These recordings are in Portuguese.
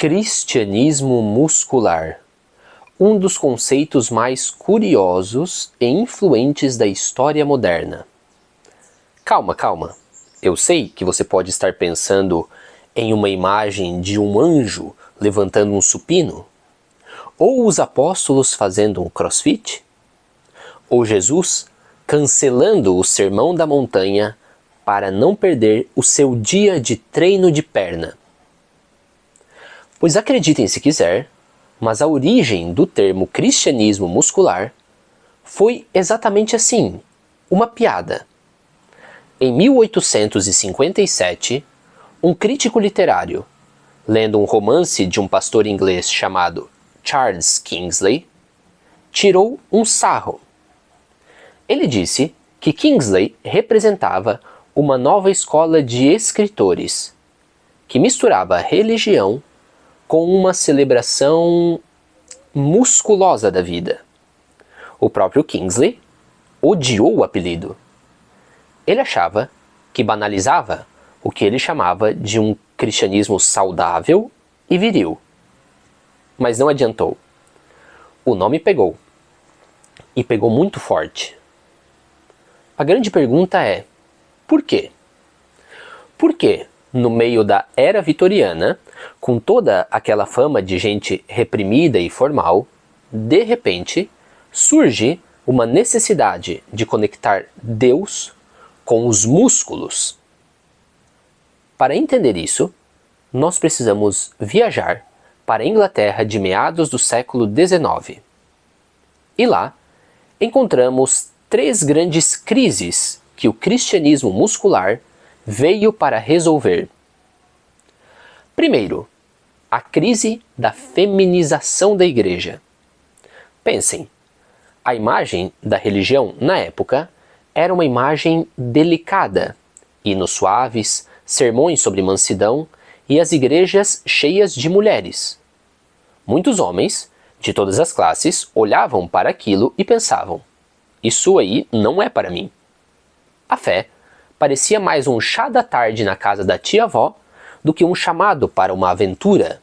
Cristianismo muscular, um dos conceitos mais curiosos e influentes da história moderna. Calma, calma. Eu sei que você pode estar pensando em uma imagem de um anjo levantando um supino, ou os apóstolos fazendo um crossfit, ou Jesus cancelando o Sermão da Montanha para não perder o seu dia de treino de perna. Pois acreditem se quiser, mas a origem do termo cristianismo muscular foi exatamente assim, uma piada. Em 1857, um crítico literário, lendo um romance de um pastor inglês chamado Charles Kingsley, tirou um sarro. Ele disse que Kingsley representava uma nova escola de escritores que misturava religião com uma celebração musculosa da vida. O próprio Kingsley odiou o apelido. Ele achava que banalizava o que ele chamava de um cristianismo saudável e viril. Mas não adiantou. O nome pegou. E pegou muito forte. A grande pergunta é, por quê? Por que, no meio da era vitoriana, com toda aquela fama de gente reprimida e formal, de repente surge uma necessidade de conectar Deus com os músculos? Para entender isso, nós precisamos viajar para a Inglaterra de meados do século XIX. E lá encontramos três grandes crises que o cristianismo muscular veio para resolver. Primeiro, a crise da feminização da igreja. Pensem, a imagem da religião na época era uma imagem delicada, hinos suaves, sermões sobre mansidão e as igrejas cheias de mulheres. Muitos homens, de todas as classes, olhavam para aquilo e pensavam: isso aí não é para mim. A fé parecia mais um chá da tarde na casa da tia-avó do que um chamado para uma aventura.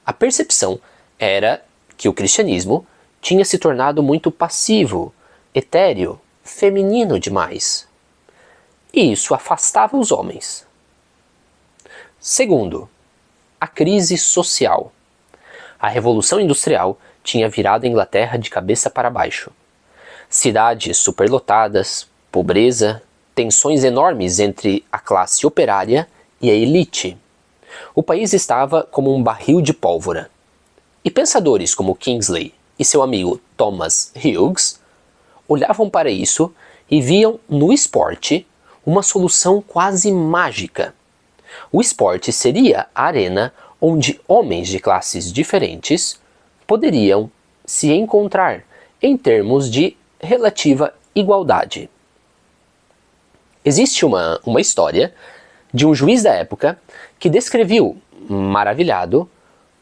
A percepção era que o cristianismo tinha se tornado muito passivo, etéreo, feminino demais. E isso afastava os homens. Segundo, a crise social. A Revolução Industrial tinha virado a Inglaterra de cabeça para baixo. Cidades superlotadas, pobreza, tensões enormes entre a classe operária e a elite. O país estava como um barril de pólvora. E pensadores como Kingsley e seu amigo Thomas Hughes olhavam para isso e viam no esporte uma solução quase mágica. O esporte seria a arena onde homens de classes diferentes poderiam se encontrar em termos de relativa igualdade. Existe uma história de um juiz da época que descreveu, maravilhado,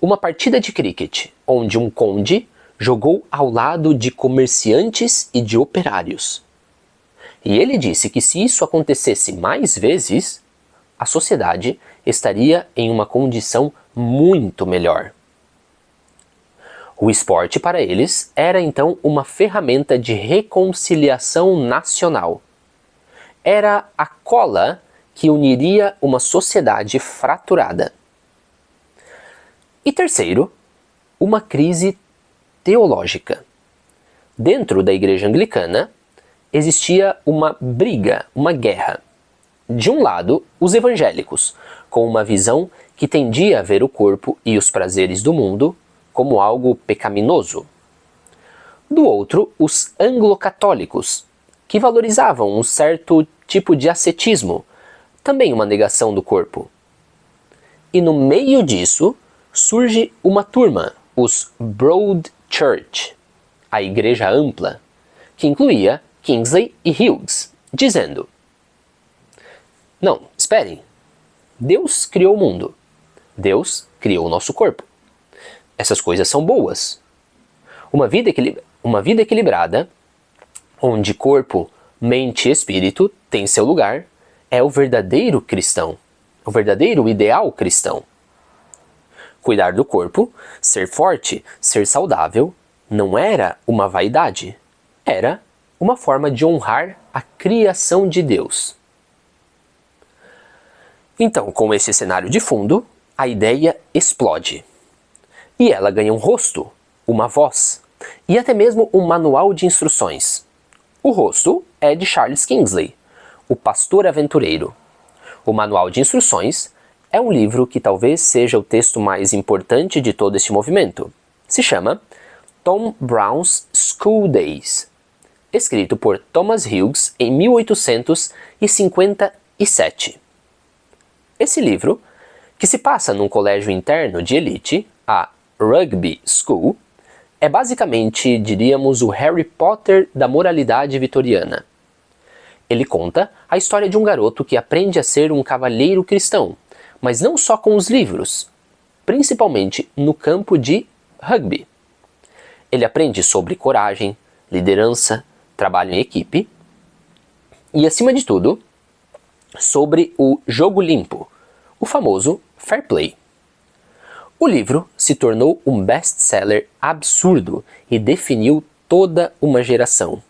uma partida de cricket onde um conde jogou ao lado de comerciantes e de operários. E ele disse que se isso acontecesse mais vezes, a sociedade estaria em uma condição muito melhor. O esporte para eles era então uma ferramenta de reconciliação nacional. Era a cola que uniria uma sociedade fraturada. E terceiro, uma crise teológica. Dentro da igreja anglicana, existia uma briga, uma guerra. De um lado, os evangélicos, com uma visão que tendia a ver o corpo e os prazeres do mundo como algo pecaminoso. Do outro, os anglo-católicos, que valorizavam um certo tipo de ascetismo, também uma negação do corpo. E no meio disso, surge uma turma, os Broad Church, a igreja ampla, que incluía Kingsley e Hughes, dizendo: não, esperem, Deus criou o mundo, Deus criou o nosso corpo. Essas coisas são boas. Uma vida equilibrada, onde corpo, mente e espírito têm seu lugar, é o verdadeiro cristão, o verdadeiro ideal cristão. Cuidar do corpo, ser forte, ser saudável, não era uma vaidade, era uma forma de honrar a criação de Deus. Então, com esse cenário de fundo, a ideia explode. E ela ganha um rosto, uma voz e até mesmo um manual de instruções. O rosto é de Charles Kingsley, o pastor aventureiro. O manual de instruções é um livro que talvez seja o texto mais importante de todo este movimento. Se chama Tom Brown's School Days, escrito por Thomas Hughes em 1857. Esse livro, que se passa num colégio interno de elite, a Rugby School, é basicamente, diríamos, o Harry Potter da moralidade vitoriana. Ele conta a história de um garoto que aprende a ser um cavalheiro cristão, mas não só com os livros, principalmente no campo de rugby. Ele aprende sobre coragem, liderança, trabalho em equipe e, acima de tudo, sobre o jogo limpo, o famoso fair play. O livro se tornou um best-seller absurdo e definiu toda uma geração.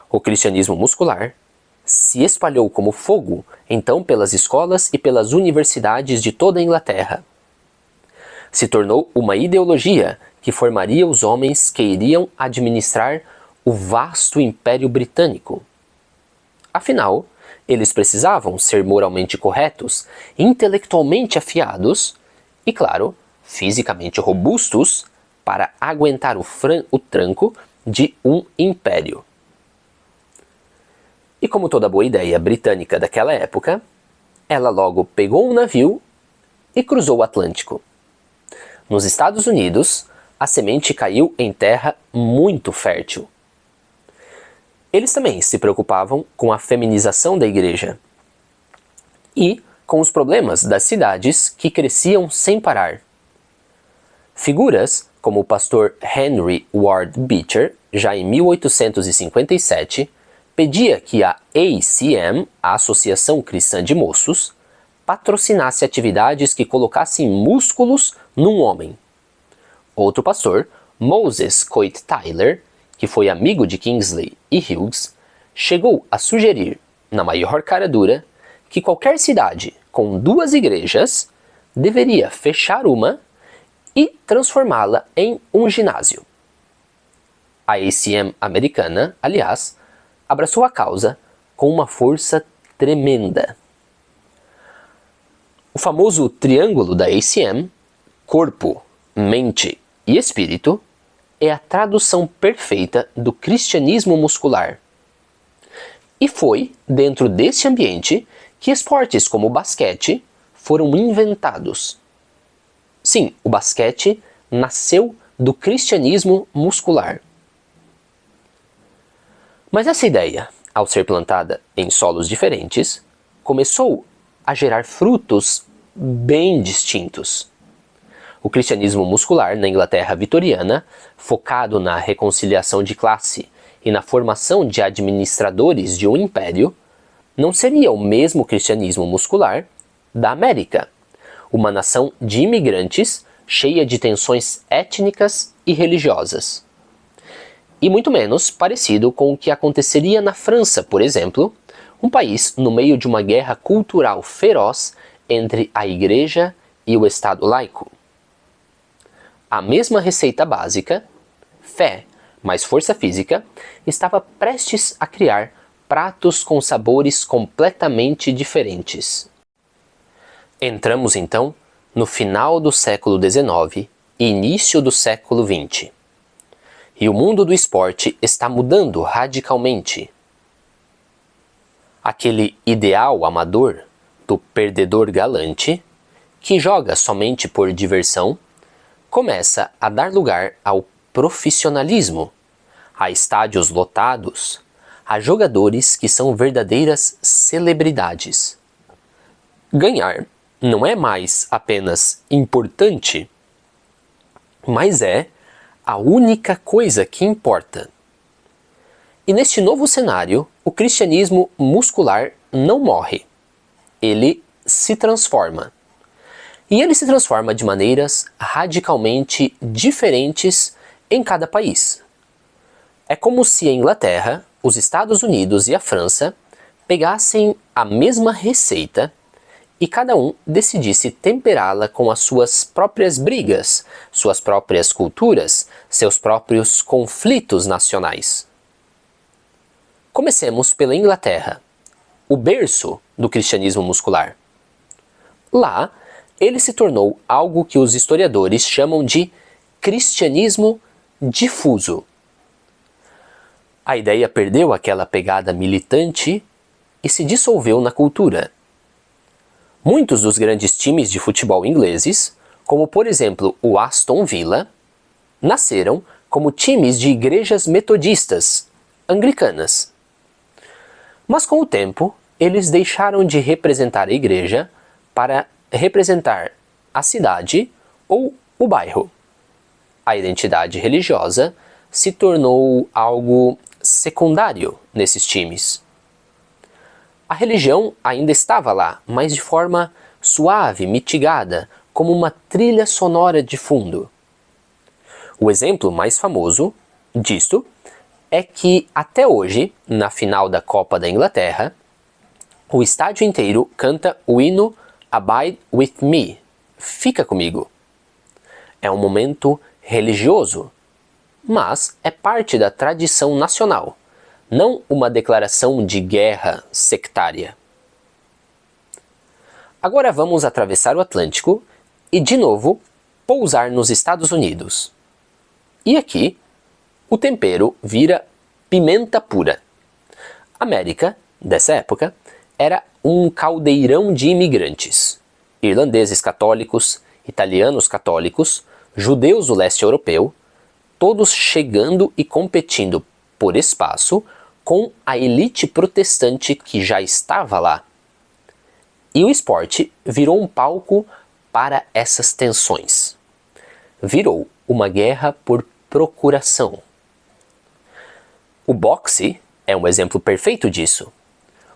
O cristianismo muscular se espalhou como fogo, então, pelas escolas e pelas universidades de toda a Inglaterra. Se tornou uma ideologia que formaria os homens que iriam administrar o vasto Império Britânico. Afinal, eles precisavam ser moralmente corretos, intelectualmente afiados e, claro, fisicamente robustos para aguentar o tranco de um império. E como toda boa ideia britânica daquela época, ela logo pegou um navio e cruzou o Atlântico. Nos Estados Unidos, a semente caiu em terra muito fértil. Eles também se preocupavam com a feminização da igreja e com os problemas das cidades que cresciam sem parar. Figuras como o pastor Henry Ward Beecher, já em 1857, pedia que a ACM, a Associação Cristã de Moços, patrocinasse atividades que colocassem músculos num homem. Outro pastor, Moses Coit Tyler, que foi amigo de Kingsley e Hughes, chegou a sugerir, na maior cara dura, que qualquer cidade com 2 igrejas deveria fechar uma e transformá-la em um ginásio. A ACM americana, aliás, abraçou a causa com uma força tremenda. O famoso triângulo da ACM, corpo, mente e espírito, é a tradução perfeita do cristianismo muscular. E foi dentro desse ambiente que esportes como o basquete foram inventados. Sim, o basquete nasceu do cristianismo muscular. Mas essa ideia, ao ser plantada em solos diferentes, começou a gerar frutos bem distintos. O cristianismo muscular na Inglaterra vitoriana, focado na reconciliação de classe e na formação de administradores de um império, não seria o mesmo cristianismo muscular da América, uma nação de imigrantes cheia de tensões étnicas e religiosas. E muito menos parecido com o que aconteceria na França, por exemplo, um país no meio de uma guerra cultural feroz entre a Igreja e o Estado laico. A mesma receita básica, fé mais força física, estava prestes a criar pratos com sabores completamente diferentes. Entramos então no final do século XIX e início do século XX. E o mundo do esporte está mudando radicalmente. Aquele ideal amador do perdedor galante, que joga somente por diversão, começa a dar lugar ao profissionalismo, a estádios lotados, a jogadores que são verdadeiras celebridades. Ganhar não é mais apenas importante, mas é a única coisa que importa. E neste novo cenário, o cristianismo muscular não morre. Ele se transforma. E ele se transforma de maneiras radicalmente diferentes em cada país. É como se a Inglaterra, os Estados Unidos e a França pegassem a mesma receita e cada um decidisse temperá-la com as suas próprias brigas, suas próprias culturas, seus próprios conflitos nacionais. Comecemos pela Inglaterra, o berço do cristianismo muscular. Lá, ele se tornou algo que os historiadores chamam de cristianismo difuso. A ideia perdeu aquela pegada militante e se dissolveu na cultura. Muitos dos grandes times de futebol ingleses, como por exemplo o Aston Villa, nasceram como times de igrejas metodistas, anglicanas. Mas com o tempo, eles deixaram de representar a igreja para representar a cidade ou o bairro. A identidade religiosa se tornou algo secundário nesses times. A religião ainda estava lá, mas de forma suave, mitigada, como uma trilha sonora de fundo. O exemplo mais famoso disto é que até hoje, na final da Copa da Inglaterra, o estádio inteiro canta o hino Abide with Me, Fica comigo. É um momento religioso, mas é parte da tradição nacional, não uma declaração de guerra sectária. Agora vamos atravessar o Atlântico e de novo pousar nos Estados Unidos. E aqui, o tempero vira pimenta pura. A América, dessa época, era um caldeirão de imigrantes. Irlandeses católicos, italianos católicos, judeus do leste europeu, todos chegando e competindo por espaço com a elite protestante que já estava lá. E o esporte virou um palco para essas tensões. Virou uma guerra por procuração. O boxe é um exemplo perfeito disso.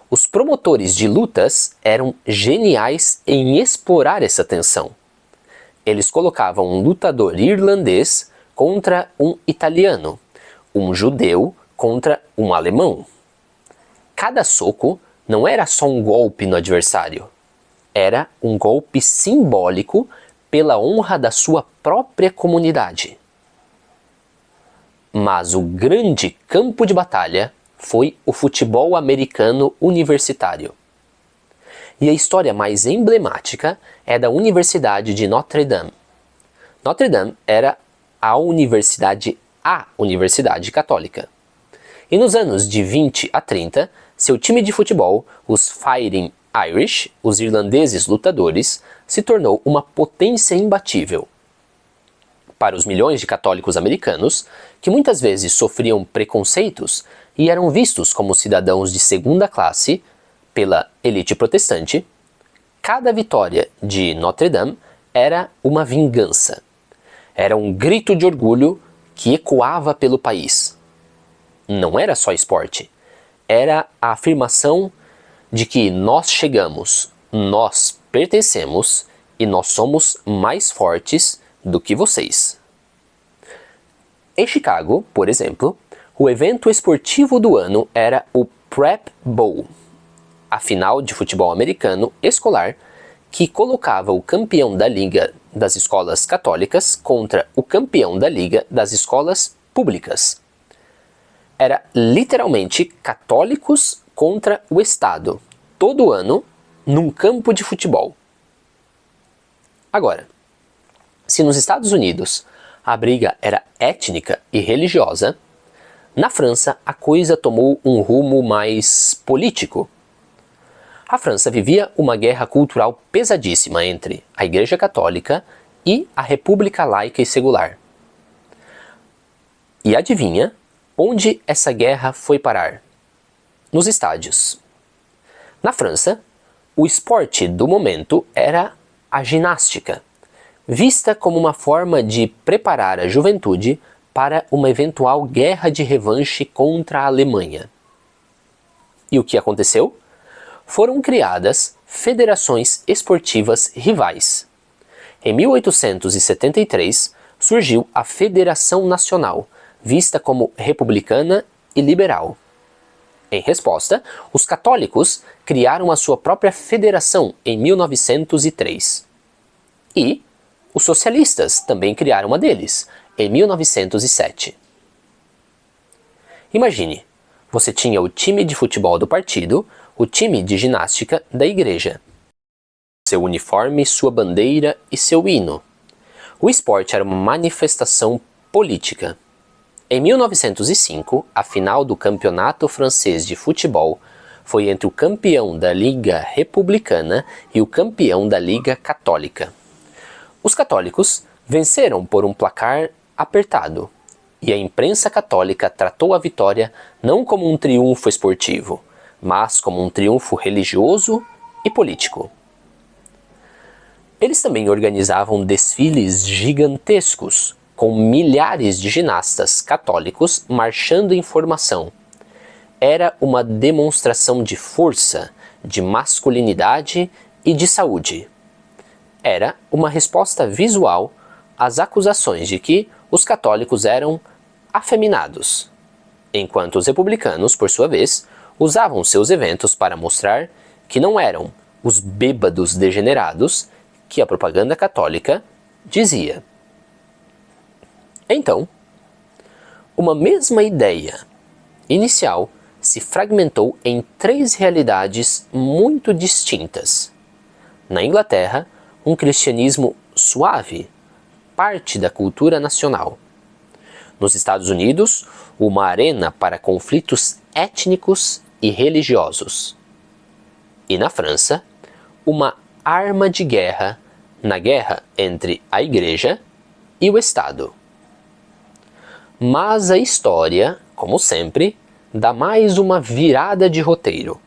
Os promotores de lutas eram geniais em explorar essa tensão. Eles colocavam um lutador irlandês contra um italiano, um judeu contra um alemão. Cada soco não era só um golpe no adversário, era um golpe simbólico pela honra da sua própria comunidade. Mas o grande campo de batalha foi o futebol americano universitário. E a história mais emblemática é da Universidade de Notre Dame. Notre Dame era a universidade católica. E nos anos de 20 a 30, seu time de futebol, os Fighting Irish, os irlandeses lutadores, se tornou uma potência imbatível. Para os milhões de católicos americanos, que muitas vezes sofriam preconceitos e eram vistos como cidadãos de segunda classe pela elite protestante, cada vitória de Notre Dame era uma vingança. Era um grito de orgulho que ecoava pelo país. Não era só esporte, era a afirmação de que nós chegamos, nós pertencemos e nós somos mais fortes do que vocês. Em Chicago, por exemplo, o evento esportivo do ano era o Prep Bowl, a final de futebol americano escolar que colocava o campeão da Liga das Escolas Católicas contra o campeão da Liga das Escolas Públicas. Era literalmente católicos contra o Estado, todo ano, num campo de futebol. Agora, se nos Estados Unidos a briga era étnica e religiosa, na França a coisa tomou um rumo mais político. A França vivia uma guerra cultural pesadíssima entre a Igreja Católica e a República Laica e Secular. E adivinha onde essa guerra foi parar? Nos estádios. Na França, o esporte do momento era a ginástica, vista como uma forma de preparar a juventude para uma eventual guerra de revanche contra a Alemanha. E o que aconteceu? Foram criadas federações esportivas rivais. Em 1873, surgiu a Federação Nacional, vista como republicana e liberal. Em resposta, os católicos criaram a sua própria federação em 1903. E os socialistas também criaram uma deles, em 1907. Imagine, você tinha o time de futebol do partido, o time de ginástica da igreja. Seu uniforme, sua bandeira e seu hino. O esporte era uma manifestação política. Em 1905, a final do campeonato francês de futebol foi entre o campeão da Liga Republicana e o campeão da Liga Católica. Os católicos venceram por um placar apertado, e a imprensa católica tratou a vitória não como um triunfo esportivo, mas como um triunfo religioso e político. Eles também organizavam desfiles gigantescos, com milhares de ginastas católicos marchando em formação. Era uma demonstração de força, de masculinidade e de saúde. Era uma resposta visual às acusações de que os católicos eram afeminados, enquanto os republicanos, por sua vez, usavam seus eventos para mostrar que não eram os bêbados degenerados que a propaganda católica dizia. Então, uma mesma ideia inicial se fragmentou em três realidades muito distintas. Na Inglaterra, um cristianismo suave, parte da cultura nacional. Nos Estados Unidos, uma arena para conflitos étnicos e religiosos. E na França, uma arma de guerra na guerra entre a Igreja e o Estado. Mas a história, como sempre, dá mais uma virada de roteiro.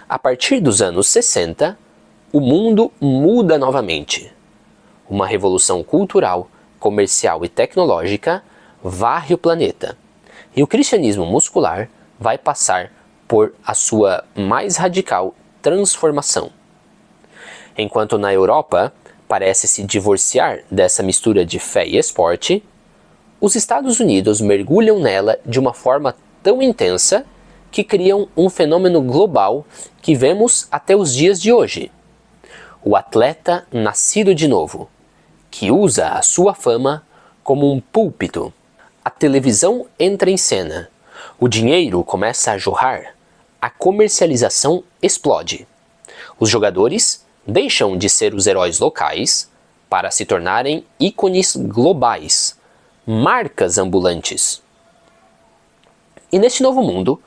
A partir dos anos 60, o mundo muda novamente. Uma revolução cultural, comercial e tecnológica varre o planeta. E o cristianismo muscular vai passar por a sua mais radical transformação. Enquanto na Europa parece se divorciar dessa mistura de fé e esporte, os Estados Unidos mergulham nela de uma forma tão intensa que criam um fenômeno global que vemos até os dias de hoje. O atleta nascido de novo, que usa a sua fama como um púlpito. A televisão entra em cena, o dinheiro começa a jorrar, a comercialização explode. Os jogadores deixam de ser os heróis locais para se tornarem ícones globais, marcas ambulantes. E neste novo mundo,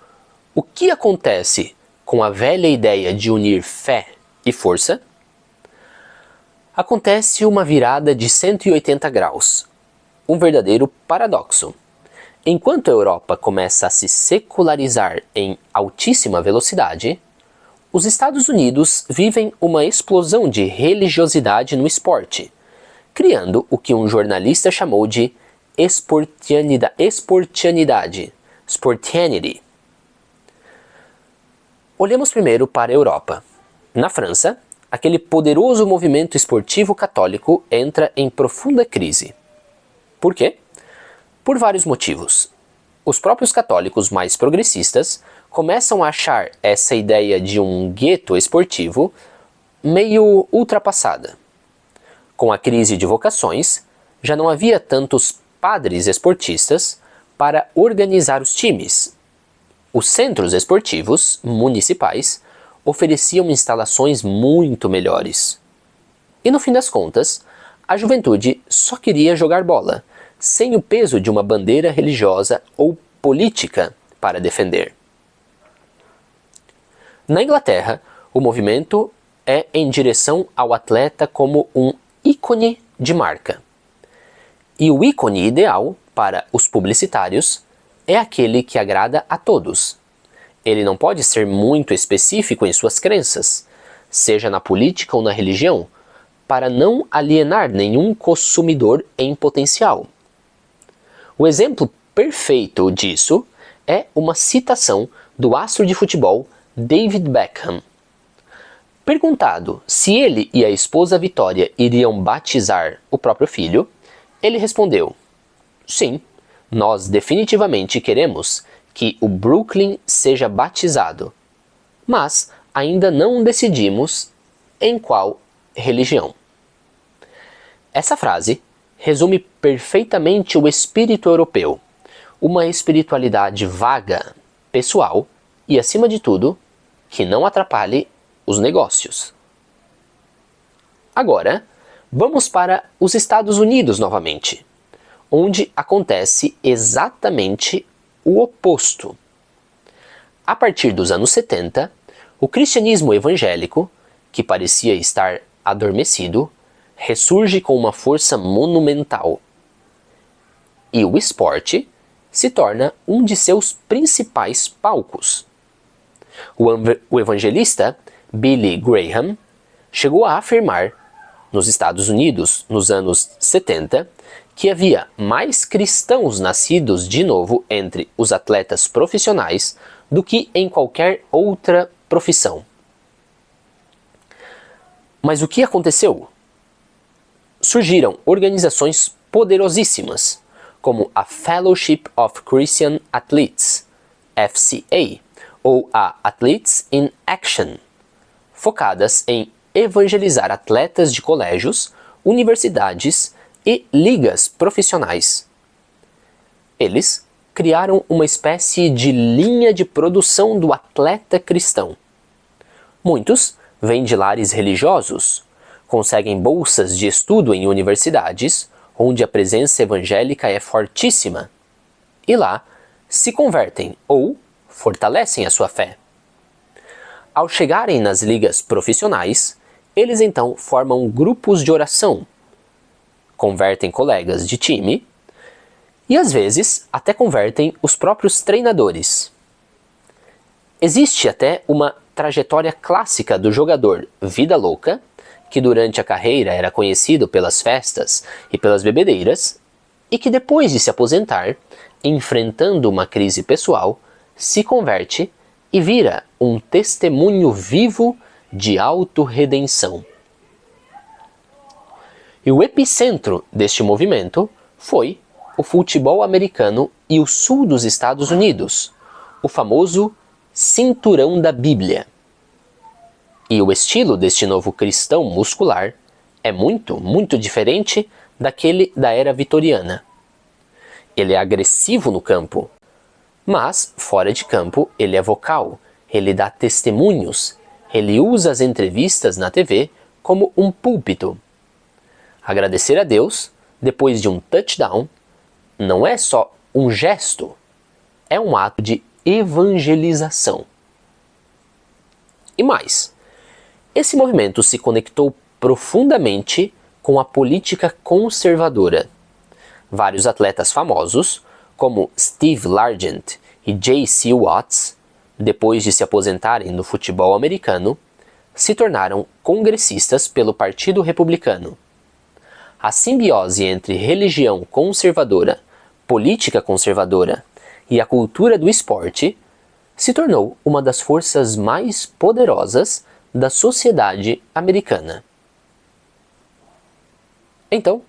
o que acontece com a velha ideia de unir fé e força? Acontece uma virada de 180 graus, um verdadeiro paradoxo. Enquanto a Europa começa a se secularizar em altíssima velocidade, os Estados Unidos vivem uma explosão de religiosidade no esporte, criando o que um jornalista chamou de esportianidade. Olhemos primeiro para a Europa. Na França, aquele poderoso movimento esportivo católico entra em profunda crise. Por quê? Por vários motivos. Os próprios católicos mais progressistas começam a achar essa ideia de um gueto esportivo meio ultrapassada. Com a crise de vocações, já não havia tantos padres esportistas para organizar os times. Os centros esportivos municipais ofereciam instalações muito melhores. E no fim das contas, a juventude só queria jogar bola, sem o peso de uma bandeira religiosa ou política para defender. Na Inglaterra, o movimento é em direção ao atleta como um ícone de marca. E o ícone ideal para os publicitários é aquele que agrada a todos. Ele não pode ser muito específico em suas crenças, seja na política ou na religião, para não alienar nenhum consumidor em potencial. O exemplo perfeito disso é uma citação do astro de futebol David Beckham. Perguntado se ele e a esposa Vitória iriam batizar o próprio filho, ele respondeu: sim, nós definitivamente queremos que o Brooklyn seja batizado, mas ainda não decidimos em qual religião. Essa frase resume perfeitamente o espírito europeu, uma espiritualidade vaga, pessoal e, acima de tudo, que não atrapalhe os negócios. Agora, vamos para os Estados Unidos novamente, onde acontece exatamente o oposto. A partir dos anos 70, o cristianismo evangélico, que parecia estar adormecido, ressurge com uma força monumental. E o esporte se torna um de seus principais palcos. O evangelista Billy Graham chegou a afirmar, nos Estados Unidos, nos anos 70, que havia mais cristãos nascidos de novo entre os atletas profissionais do que em qualquer outra profissão. Mas o que aconteceu? Surgiram organizações poderosíssimas, como a Fellowship of Christian Athletes, FCA, ou a Athletes in Action, focadas em evangelizar atletas de colégios, universidades e ligas profissionais. Eles criaram uma espécie de linha de produção do atleta cristão. Muitos vêm de lares religiosos, conseguem bolsas de estudo em universidades, onde a presença evangélica é fortíssima, e lá se convertem ou fortalecem a sua fé. Ao chegarem nas ligas profissionais, eles então formam grupos de oração, convertem colegas de time e às vezes até convertem os próprios treinadores. Existe até uma trajetória clássica do jogador vida louca, que durante a carreira era conhecido pelas festas e pelas bebedeiras, e que depois de se aposentar, enfrentando uma crise pessoal, se converte e vira um testemunho vivo de autorredenção. E o epicentro deste movimento foi o futebol americano e o sul dos Estados Unidos, o famoso cinturão da Bíblia. E o estilo deste novo cristão muscular é muito diferente daquele da era vitoriana. Ele é agressivo no campo, mas fora de campo ele é vocal, ele dá testemunhos, ele usa as entrevistas na TV como um púlpito. Agradecer a Deus, depois de um touchdown, não é só um gesto, é um ato de evangelização. E mais, esse movimento se conectou profundamente com a política conservadora. Vários atletas famosos, como Steve Largent e J.C. Watts, depois de se aposentarem no futebol americano, se tornaram congressistas pelo Partido Republicano. A simbiose entre religião conservadora, política conservadora e a cultura do esporte se tornou uma das forças mais poderosas da sociedade americana. Então,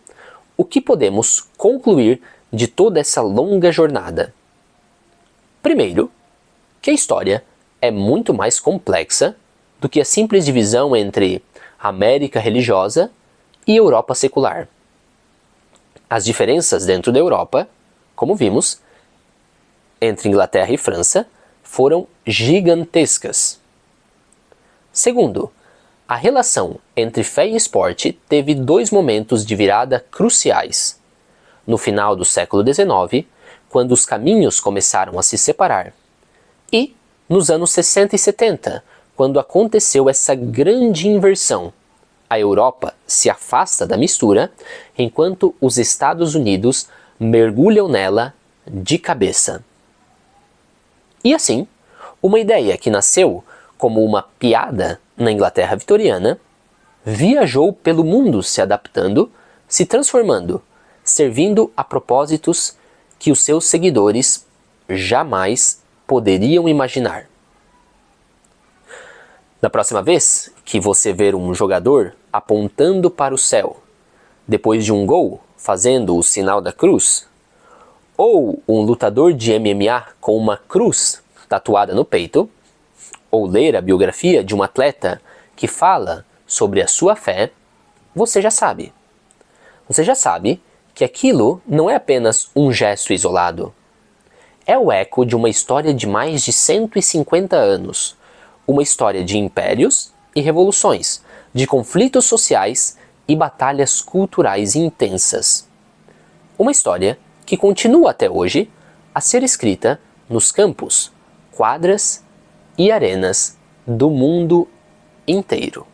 o que podemos concluir de toda essa longa jornada? Primeiro, que a história é muito mais complexa do que a simples divisão entre América religiosa e Europa secular. As diferenças dentro da Europa, como vimos, entre Inglaterra e França, foram gigantescas. Segundo, a relação entre fé e esporte teve dois momentos de virada cruciais. No final do século XIX, quando os caminhos começaram a se separar, e nos anos 60 e 70, quando aconteceu essa grande inversão. A Europa se afasta da mistura, enquanto os Estados Unidos mergulham nela de cabeça. E assim, uma ideia que nasceu como uma piada na Inglaterra vitoriana, viajou pelo mundo se adaptando, se transformando, servindo a propósitos que os seus seguidores jamais poderiam imaginar. Na próxima vez que você ver um jogador apontando para o céu, depois de um gol, fazendo o sinal da cruz, ou um lutador de MMA com uma cruz tatuada no peito, ou ler a biografia de um atleta que fala sobre a sua fé, você já sabe. Você já sabe que aquilo não é apenas um gesto isolado. É o eco de uma história de mais de 150 anos, uma história de impérios e revoluções, de conflitos sociais e batalhas culturais intensas. Uma história que continua até hoje a ser escrita nos campos, quadras e arenas do mundo inteiro.